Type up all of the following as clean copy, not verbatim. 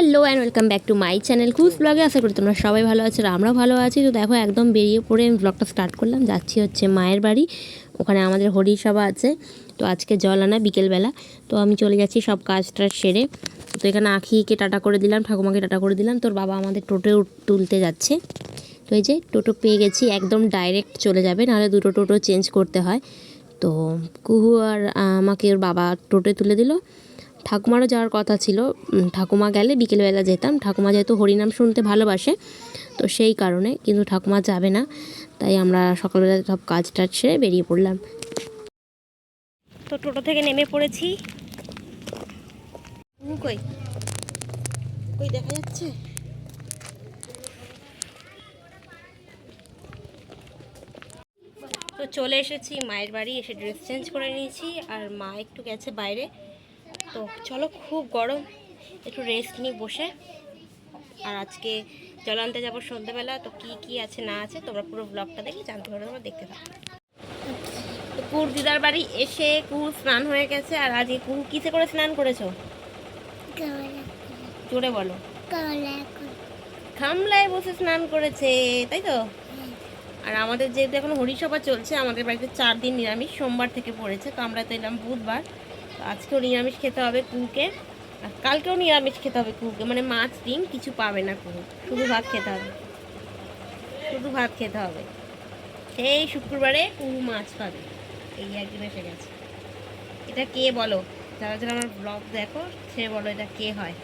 Hello and welcome back to my channel কুস ব্লগে। আশা করি তোমরা সবাই ভালো আছো আর আমরাও ভালো আছি। তো দেখো একদম বেরিয়ে পড়ে আমি ব্লগটা স্টার্ট করলাম। যাচ্ছি হচ্ছে মায়ের বাড়ি, ওখানে আমাদের হরি সভা আছে। তো আজকে জল আনা বিকেলবেলা, তো আমি চলে যাচ্ছি সব কাজটা সেরে। তো এখানে আখিকে টাটা করে দিলাম, ঠাকুমাকে টাটা করে দিলাম। তোর বাবা আমাদের টোটো তুলতে যাচ্ছে। তো এই যে টোটো পেয়ে গেছি, একদম ডাইরেক্ট চলে যাবে, নাহলে দুটো টোটো চেঞ্জ করতে হয়। তো কুহু আর আমাকে ওর বাবা টোটোয় তুলে দিল। ঠাকুমারও যাওয়ার কথা ছিল, ঠাকুমা গেলে বিকেলবেলা যেতাম। ঠাকুমা যেহেতু হরিনাম শুনতে ভালোবাসে, তো সেই কারণে, কিন্তু ঠাকুমা যাবে না, তাই আমরা সকালবেলা সব কাজ টাজ সেরে বেরিয়ে পড়লাম। তো টোটো থেকে নেমে পড়েছি। কই কই দেখা যাচ্ছে? তো চলে এসেছি মায়ের বাড়ি, এসে ড্রেস চেঞ্জ করে নিয়েছি, আর মা একটু গেছে বাইরে। তো চলো, খুব গরম, একটু রেস্ট নিই বসে। আর আজকে জল আনতে যাবো সন্ধ্যেবেলা। তো কি কি আছে না আছে তোমরা পুরো ব্লগটা দেখে জানতে পারো, তোমরা দেখতে থাকো। তো কুহুর দিদার বাড়ি এসে কুহু স্নান হয়ে গেছে। আর আজকে কুহু কিসে করে স্নান করেছো? জোরে বলো। খামলায় বসে স্নান করেছে, তাই তো? আর আমাদের যেহেতু এখন হরিসভা চলছে, আমাদের বাড়িতে 4 দিন নিরামিষ, সোমবার থেকে পড়েছে। তো আমরা তো এলাম বুধবার, তো আজকেও নিরামিষ খেতে হবে কুহুকে, আর কালকেও নিরামিষ খেতে হবে কুহুকে, মানে মাছ ডিম কিছু পাবে না কুহু, শুধু ভাত খেতে হবে, শুধু ভাত খেতে হবে। সেই শুক্রবারে কুহু মাছ পাবে। এই একদিন এসে গেছে। এটা কে বলো? যারা যারা আমার ব্লগ দেখো সে বলো এটা কে হয়।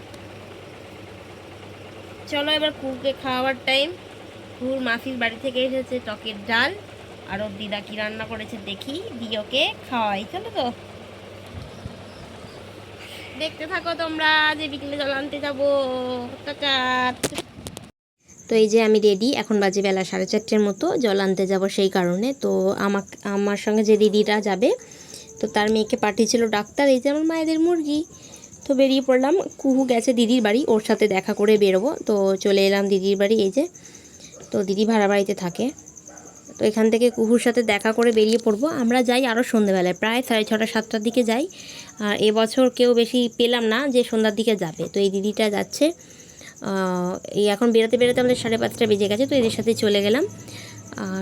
চলো এবার কুহুকে খাওয়ার টাইম। কুহুর মাসির বাড়ি থেকে এসেছে টকের ডাল, আর ওর দিদা কি রান্না করেছে দেখি, দিয়ে ওকে খাওয়াই। চলো তো দেখতে থাকো তোমরা, যে বিকেলে জল আনতে যাবো। তো এই যে আমি রেডি, এখন বাজে বেলা 4:30 মতো, জল আনতে যাব সেই কারণে। তো আমার সঙ্গে যে দিদিরা যাবে, তো তার মেয়েকে পাঠিয়েছিল ডাক্তার। এই যে আমার মায়েদের মুরগি। তো বেরিয়ে পড়লাম, কুহু গেছে দিদির বাড়ি, ওর সাথে দেখা করে বেরোবো। তো চলে এলাম দিদির বাড়ি। এই যে, তো দিদি ভাড়া বাড়িতে থাকে। তো এখান থেকে কুহুর সাথে দেখা করে বেরিয়ে পড়বো। আমরা যাই আরও সন্ধ্যেবেলায়, প্রায় 6:30 7টার দিকে যাই। আর এবছর কেউ বেশি পেলাম না যে সন্ধ্যার দিকে যাবে। তো এই দিদিটা যাচ্ছে। এই এখন বেরোতে বেরোতে আমাদের 5:30 বেজে গেছে। তো এদের সাথে চলে গেলাম।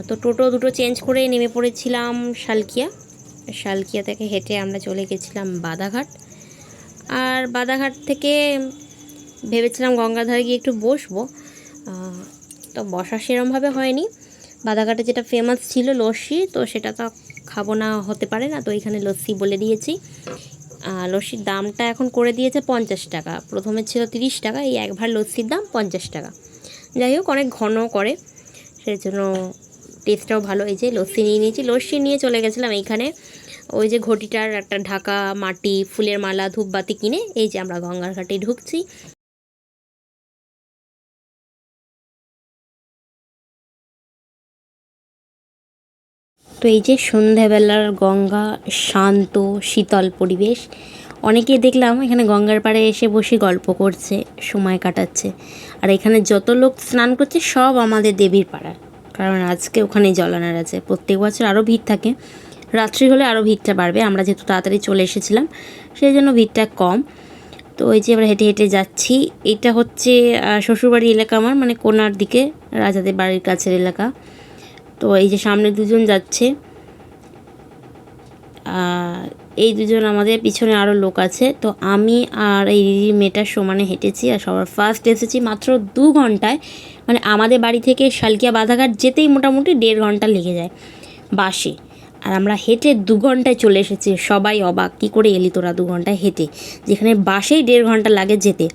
তো টোটো দুটো চেঞ্জ করে নেমে পড়েছিলাম শালকিয়া থেকে হেঁটে আমরা চলে গেছিলাম বাদাঘাট। আর বাদাঘাট থেকে ভেবেছিলাম গঙ্গার ধারে গিয়ে একটু বসবো, তো বসা সেরমভাবে হয়নি। বাদাঘাটে যেটা ফেমাস ছিল লস্যি, তো সেটা তো খাবো না, হতে পারে না। তো এখানে লস্যি বলে দিয়েছি। লস্যির দামটা এখন করে দিয়েছে 50 টাকা, প্রথমে ছিল 30 টাকা। এই এক ভার লস্যির দাম 50 টাকা। যাই হোক, অনেক ঘন করে, সেই জন্য টেস্টটাও ভালো। এই যে লস্যি নিয়ে নিয়েছি, লস্যি নিয়ে চলে গেছিলাম এইখানে ওই যে ঘটিটার একটা ঢাকা, মাটি, ফুলের মালা, ধূপবাতি কিনে এই যে আমরা গঙ্গার ঘাটে ঢুকছি। তো এই যে সন্ধ্যাবেলার গঙ্গা, শান্ত শীতল পরিবেশ। অনেকে দেখলাম এখানে গঙ্গার পাড়ে এসে বসে গল্প করছে, সময় কাটাচ্ছে। আর এখানে যত লোক স্নান করছে সব আমাদের দেবীর পাড়ার, কারণ আজকে ওখানে জল আনার আছে। প্রত্যেক বছর আরও ভিড় থাকে, রাত্রি হলে আরও ভিড়টা বাড়বে। আমরা যেহেতু তাড়াতাড়ি চলে এসেছিলাম, সেই জন্য ভিড়টা কম। তো এই যে আমরা হেঁটে হেঁটে যাচ্ছি। এটা হচ্ছে শ্বশুরবাড়ি এলাকা আমার, মানে কোনার দিকে, রাজাদের বাড়ির কাছের এলাকা। তো এই যে সামনে দুজন যাচ্ছে, আর এই দুজন, আমাদের পিছনে আরও লোক আছে। তো আমি আর এই দিদির মেয়েটার সমানে হেঁটেছি, আর সবার ফার্স্ট এসেছি মাত্র 2 ঘন্টায়। মানে আমাদের বাড়ি থেকে শালকিয়া বাধাঘাট যেতেই মোটামুটি 1.5 ঘন্টা লেগে যায় বাসে, আর আমরা হেঁটে 2 ঘন্টায় চলে এসেছি। সবাই অবাক, কী করে এলি তোরা 2 ঘন্টায় হেঁটে, যেখানে বাসেই 1.5 ঘন্টা লাগে যেতে।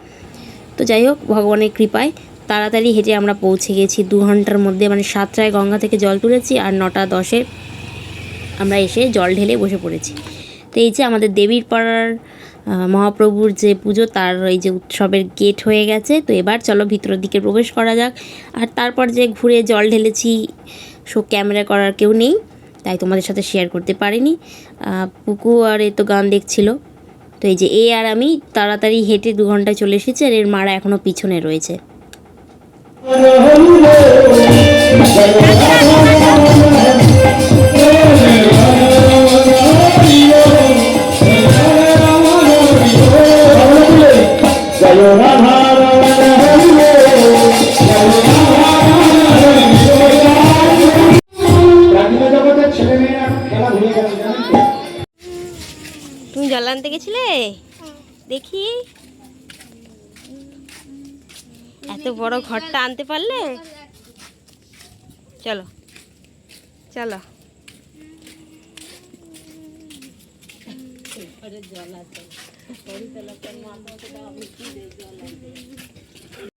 তো যাই হোক, ভগবানের কৃপায় তাড়াতাড়ি হেঁটে আমরা পৌঁছে গেছি 2 ঘন্টার মধ্যে। মানে 7টায় গঙ্গা থেকে জল তুলেছি, আর 9:10 আমরা এসে জল ঢেলে বসে পড়েছি। তো এই যে আমাদের দেবীর পাড়ার মহাপ্রভুর যে পুজো, তার এই যে উৎসবের গেট হয়ে গেছে। তো এবার চলো ভিতরের দিকে প্রবেশ করা যাক। আর তারপর যে ঘুরে জল ঢেলেছি, ক্যামেরা করার কেউ নেই, তাই তোমাদের সাথে শেয়ার করতে পারিনি। পুকু আর এই তো গান দেখছিল। তো এই যে এ আর আমি তাড়াতাড়ি হেঁটে 2 ঘন্টায় চলে এসেছি, আর এর মারা এখনও পিছনে রয়েছে। তুমি জল আনতে গেছিলে? দেখি এত বড় ঘরটা আনতে পারলে? চলো চলো। জল আছে